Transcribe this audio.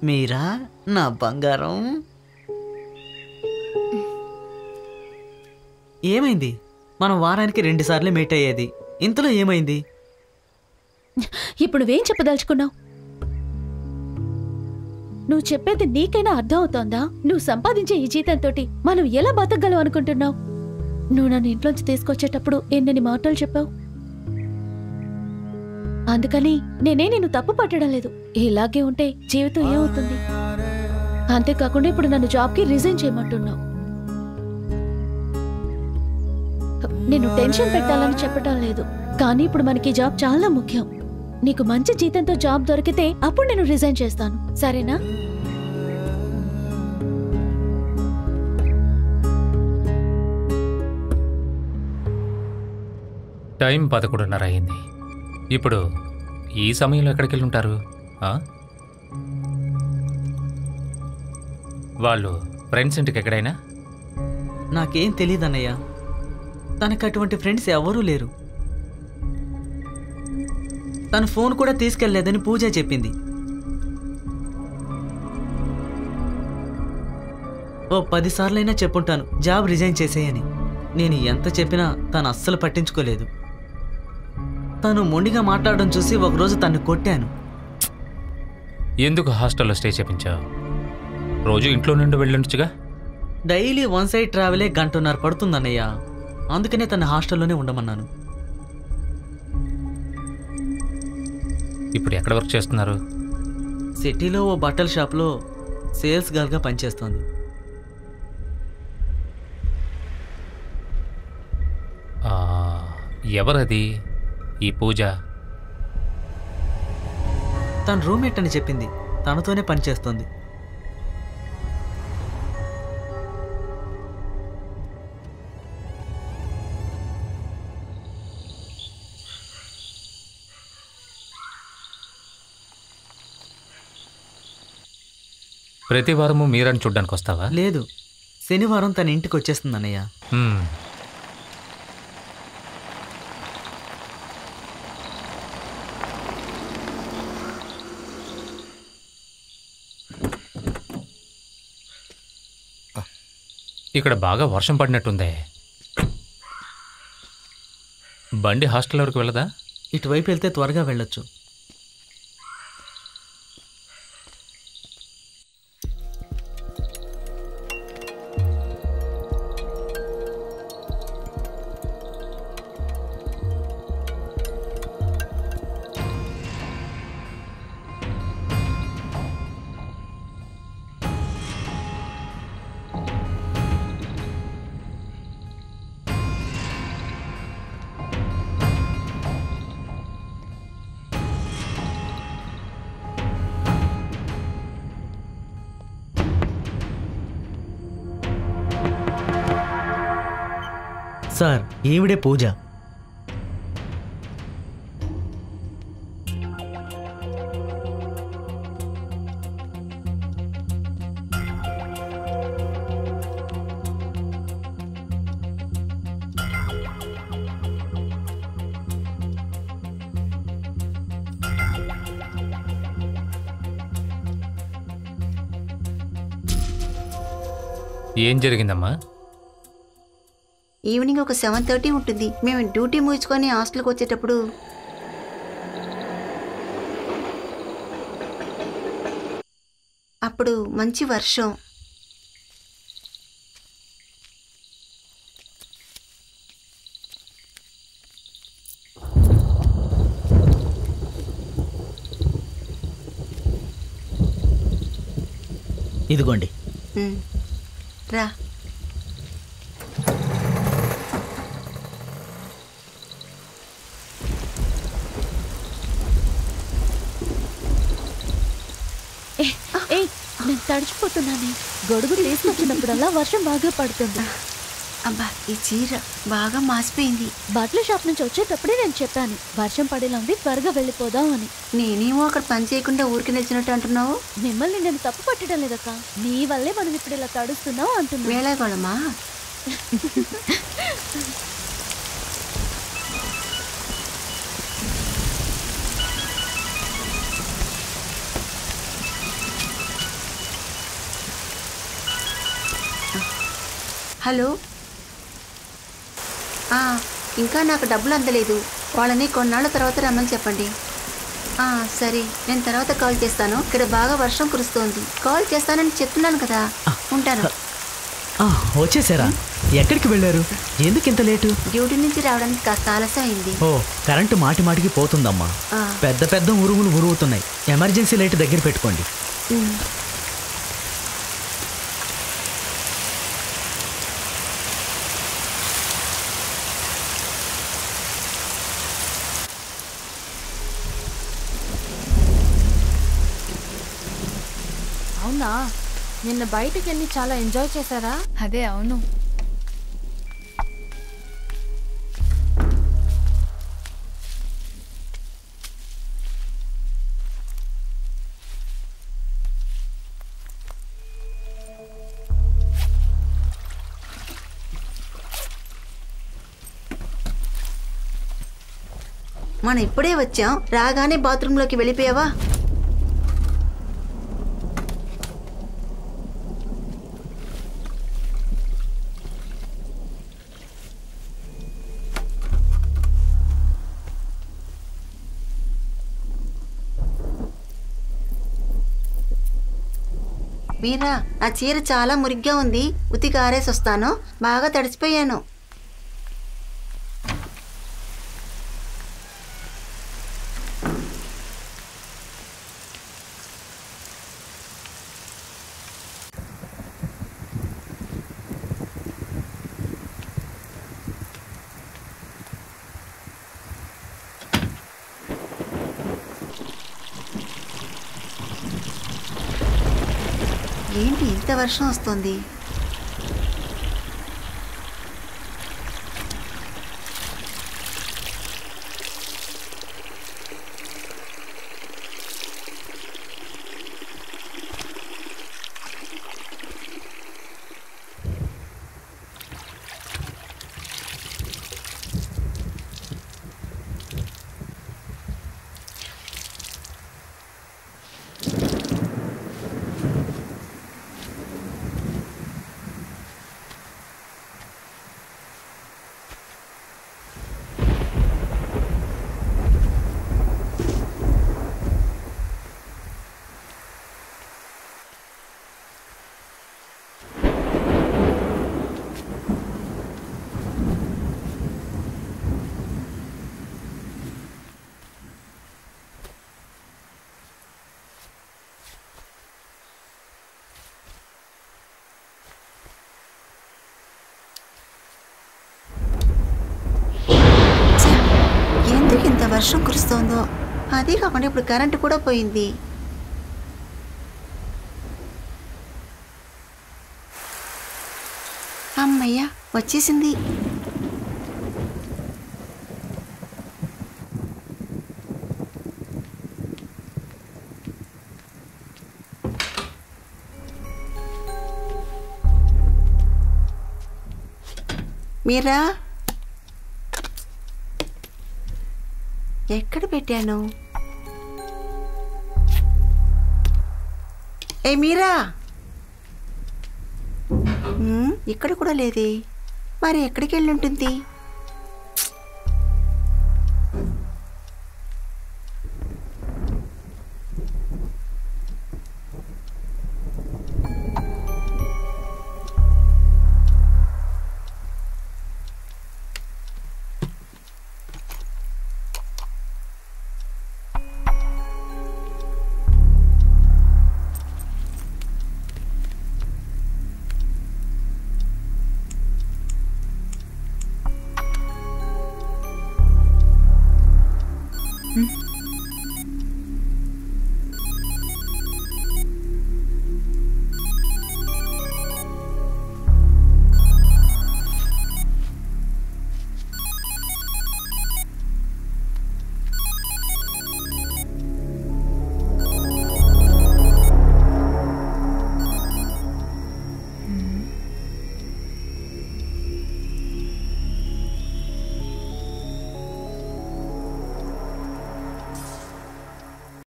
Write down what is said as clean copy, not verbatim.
మీరా నా బంగారం. ఏమైంది? మనం వారానికి 2 సార్లే మీట్ అయ్యేది, ఇంతలో ఏమైంది? ఇప్పుడు నువ్వేం చెప్పదలుచుకున్నావు? నువ్వు చెప్పేది నీకైనా అర్థం అవుతోందా? నువ్వు సంపాదించే ఈ జీతంతో మనం ఎలా బతకగలం అనుకుంటున్నావు? నువ్వు నన్ను ఇంట్లోంచి తీసుకొచ్చేటప్పుడు ఎన్నెన్ని మాటలు చెప్పావు. అందుకని నేనే నిన్ను తప్పు పట్టడం లేదు. ఇలాగే ఉంటే జీవితం ఏమవుతుంది? అంతేకాకుండా ఇప్పుడు నన్ను జాబ్కి రిజైన్ చేయమంటున్నావు. నేను టెన్షన్ పెట్టాలని చెప్పటం లేదు, కానీ ఇప్పుడు మనకి జాబ్ చాలా ముఖ్యం. నీకు మంచి జీతంతో జాబ్ దొరికితే అప్పుడు నేను రిజైన్ చేస్తాను, సరేనా? టైం 11:30 అయింది. ఇప్పుడు ఈ సమయంలో ఎక్కడికి వెళ్ళి ఉంటారు? వాళ్ళు ఫ్రెండ్స్ ఇంటికి ఎక్కడైనా? నాకేం తెలీదన్నయ్య, తనకు అటువంటి ఫ్రెండ్స్ ఎవరూ లేరు. తన ఫోన్ కూడా తీసుకెళ్లేదని పూజ చెప్పింది. ఓ 10 సార్లైనా చెప్పుంటాను జాబ్ రిజైన్ చేసేయని. నేను ఎంత చెప్పినా తను అస్సలు పట్టించుకోలేదు. తను మొండిగా మాట్లాడడం చూసి ఒకరోజు తను కొట్టాను. ఎందుకు హాస్టల్లో స్టే చేయించావు? రోజు ఇంట్లో నుండి వెళ్ళొచ్చుగా. డైలీ 1 సైడ్ ట్రావెలే 1.5 గంట పడుతుందన్నయ్య, అందుకనే తన హాస్టల్లోనే ఉండమన్నాను. ఇప్పుడు ఎక్కడ వర్క్ చేస్తున్నారు? సిటీలో ఓ బట్టల షాప్లో సేల్స్ గర్ల్గా పనిచేస్తోంది. ఎవరది ఈ పూజ? తన రూమ్మేట్ అని చెప్పింది, తనతోనే పనిచేస్తోంది. ప్రతి వారము మీరని చూడ్డానికి వస్తావా? లేదు, శనివారం తన ఇంటికి వచ్చేస్తుంది అన్నయ్య. ఇక్కడ బాగా వర్షం పడినట్టుందే. బండి హాస్టల్ వరకు వెళ్ళదా? ఇటువైపు వెళ్తే త్వరగా వెళ్ళొచ్చు. సార్, ఈవిడే పూజ. ఏం జరిగిందమ్మా? ఈవినింగ్ ఒక 7:30 ఉంటుంది. మేము డ్యూటీ ముగించుకొని హాస్టల్కి వచ్చేటప్పుడు అప్పుడు మంచి వర్షం. ఇదిగోండి. రా. నేను తడిచిపోతున్నాను. గొడుగు తీసుకొచ్చినప్పుడల్లా వర్షం బాగా పడుతుంది. అబ్బా, ఈ చీర బాగా మాసిపోయింది. బట్టల షాప్ నుంచి వచ్చేటప్పుడే నేను చెప్పాను వర్షం పడేలా ఉంది, త్వరగా వెళ్ళిపోదాం అని. నేనేమో అక్కడ పని చేయకుండా ఊరికి నిలిచినట్టు అంటున్నావు. మిమ్మల్ని నేను తప్పు పట్టడం లేదక్క, నీ వల్లే మనం ఇప్పుడు ఇలా తడుస్తున్నావు అంటున్నా. వేళాకోళమా? హలో. ఇంకా నాకు డబ్బులు అందలేదు. వాళ్ళని కొన్నాళ్ళ తర్వాత రమ్మని చెప్పండి. సరే, నేను తర్వాత కాల్ చేస్తాను. ఇక్కడ బాగా వర్షం కురుస్తోంది. కాల్ చేస్తానని చెప్తున్నాను కదా. ఉంటాను. వచ్చేసారా? ఎక్కడికి వెళ్ళారు? ఎందుకు ఇంత లేటు? డ్యూటీ నుంచి రావడానికి కాస్త ఆలస్యం అయింది. కరెంటు మాటి మాటికి పోతుందమ్మా. పెద్ద పెద్ద ఉరుములు ఉరుగుతున్నాయి. ఎమర్జెన్సీ లైట్ దగ్గర పెట్టుకోండి. అవునా, నిన్న బయటకు వెళ్ళి చాలా ఎంజాయ్ చేశారా? అదే, అవును. మనం ఇప్పుడే వచ్చాం. రాగానే బాత్రూంలోకి వెళ్ళిపోయావా? మీరా, నా చీర చాలా మురిగ్గా ఉంది. ఉతికి ఆరేసి వస్తాను. బాగా తడిసిపోయాను. ఏంటి ఇంత వర్షం వస్తుంది? ఎందుకు ఇంత వర్షం కురుస్తోందో? అదే కాకుండా ఇప్పుడు కరెంటు కూడా పోయింది. అమ్మయ్య, వచ్చేసింది. మీరా, ఎక్కడ పెట్టాను? మీరా, ఇక్కడ కూడా లేదే. మరి ఎక్కడికి వెళ్ళి ఉంటుంది?